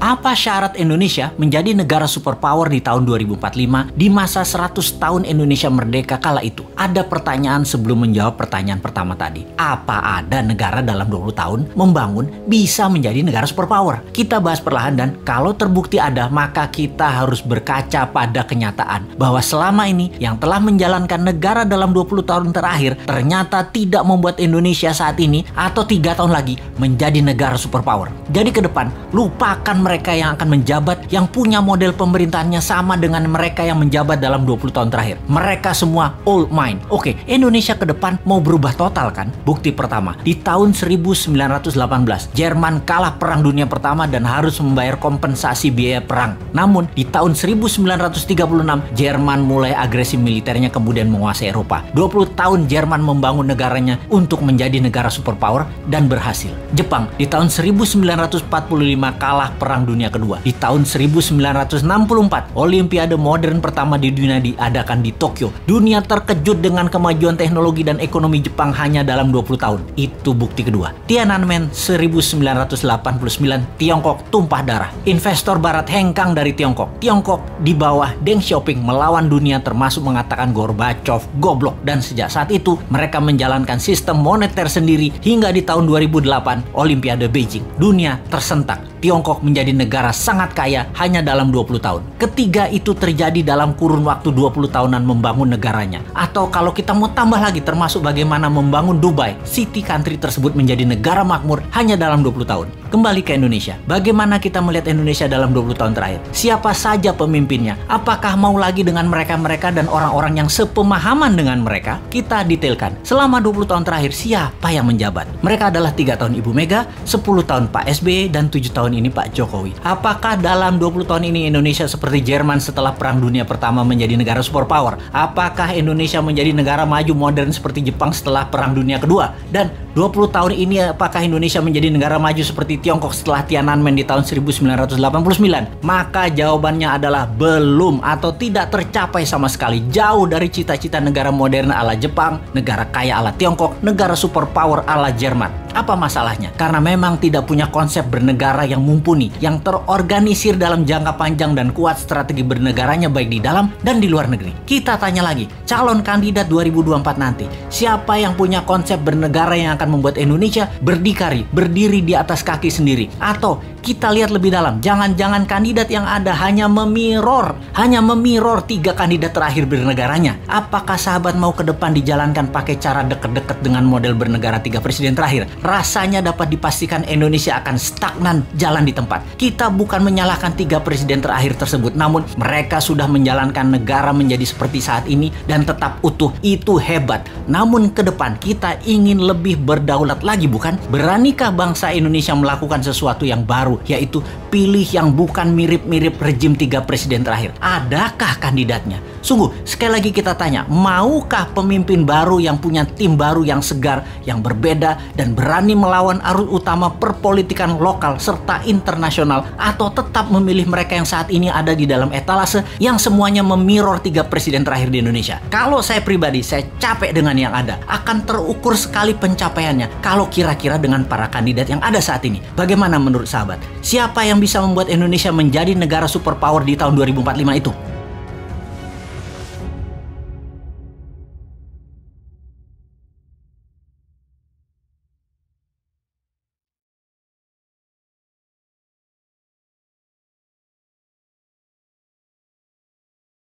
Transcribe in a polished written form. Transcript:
Apa syarat Indonesia menjadi negara superpower di tahun 2045 di masa 100 tahun Indonesia merdeka kala itu? Ada pertanyaan sebelum menjawab pertanyaan pertama tadi. Apa ada negara dalam 20 tahun membangun bisa menjadi negara superpower? Kita bahas perlahan, dan kalau terbukti ada, maka kita harus berkaca pada kenyataan bahwa selama ini yang telah menjalankan negara dalam 20 tahun terakhir ternyata tidak membuat Indonesia saat ini atau 3 tahun lagi menjadi negara superpower. Jadi ke depan, lupakan mereka yang akan menjabat yang punya model pemerintahannya sama dengan mereka yang menjabat dalam 20 tahun terakhir. Mereka semua old mind. Oke, Indonesia ke depan mau berubah total kan? Bukti pertama, di tahun 1918, Jerman kalah Perang Dunia Pertama dan harus membayar kompensasi biaya perang. Namun, di tahun 1936, Jerman mulai agresi militernya kemudian menguasai Eropa. 20 tahun Jerman membangun negaranya untuk menjadi negara superpower dan berhasil. Jepang di tahun 1945 kalah Perang Dunia Kedua. Di tahun 1964, Olimpiade modern pertama di dunia diadakan di Tokyo. Dunia terkejut dengan kemajuan teknologi dan ekonomi Jepang hanya dalam 20 tahun. Itu bukti kedua. Tiananmen 1989, Tiongkok tumpah darah. Investor barat hengkang dari Tiongkok. Tiongkok di bawah Deng Xiaoping melawan dunia, termasuk mengatakan Gorbachev goblok, dan sejak saat itu mereka menjalankan sistem moneter sendiri hingga di tahun 2008 Olimpiade Beijing. Dunia tersentak. Tiongkok menjadi negara sangat kaya hanya dalam 20 tahun. Ketiga itu terjadi dalam kurun waktu 20 tahunan membangun negaranya. Atau kalau kita mau tambah lagi, termasuk bagaimana membangun Dubai, city country tersebut menjadi negara makmur hanya dalam 20 tahun. Kembali ke Indonesia. Bagaimana kita melihat Indonesia dalam 20 tahun terakhir? Siapa saja pemimpinnya? Apakah mau lagi dengan mereka-mereka dan orang-orang yang sepemahaman dengan mereka? Kita detailkan. Selama 20 tahun terakhir, siapa yang menjabat? Mereka adalah 3 tahun Ibu Mega, 10 tahun Pak SBY, dan 7 tahun ini Pak Jokowi. Apakah dalam 20 tahun ini Indonesia seperti Jerman setelah Perang Dunia Pertama menjadi negara superpower? Apakah Indonesia menjadi negara maju modern seperti Jepang setelah Perang Dunia Kedua? Dan 20 tahun ini apakah Indonesia menjadi negara maju seperti Tiongkok setelah Tiananmen di tahun 1989? Maka jawabannya adalah belum atau tidak tercapai sama sekali. Jauh dari cita-cita negara modern ala Jepang, negara kaya ala Tiongkok, negara superpower ala Jerman. Apa masalahnya? Karena memang tidak punya konsep bernegara yang mumpuni, yang terorganisir dalam jangka panjang dan kuat strategi bernegaranya baik di dalam dan di luar negeri. Kita tanya lagi, calon kandidat 2024 nanti, siapa yang punya konsep bernegara yang akan membuat Indonesia berdiri di atas kaki sendiri? Atau kita lihat lebih dalam, jangan-jangan kandidat yang ada hanya memirror 3 kandidat terakhir bernegaranya. Apakah sahabat mau ke depan dijalankan pakai cara deket-deket dengan model bernegara 3 presiden terakhir? Rasanya dapat dipastikan Indonesia akan stagnan, jalan di tempat. Kita bukan menyalahkan 3 presiden terakhir tersebut, namun mereka sudah menjalankan negara menjadi seperti saat ini dan tetap utuh. Itu hebat. Namun ke depan kita ingin lebih berdaulat lagi, bukan? Beranikah bangsa Indonesia melakukan sesuatu yang baru, yaitu pilih yang bukan mirip-mirip rejim 3 presiden terakhir? Adakah kandidatnya? Sungguh, sekali lagi kita tanya, maukah pemimpin baru yang punya tim baru yang segar, yang berbeda, dan berani melawan arus utama perpolitikan lokal serta internasional, atau tetap memilih mereka yang saat ini ada di dalam etalase yang semuanya memirror 3 presiden terakhir di Indonesia? Kalau saya pribadi, saya capek dengan yang ada. Akan terukur sekali pencapaiannya kalau kira-kira dengan para kandidat yang ada saat ini. Bagaimana menurut sahabat? Siapa yang bisa membuat Indonesia menjadi negara superpower di tahun 2045 itu?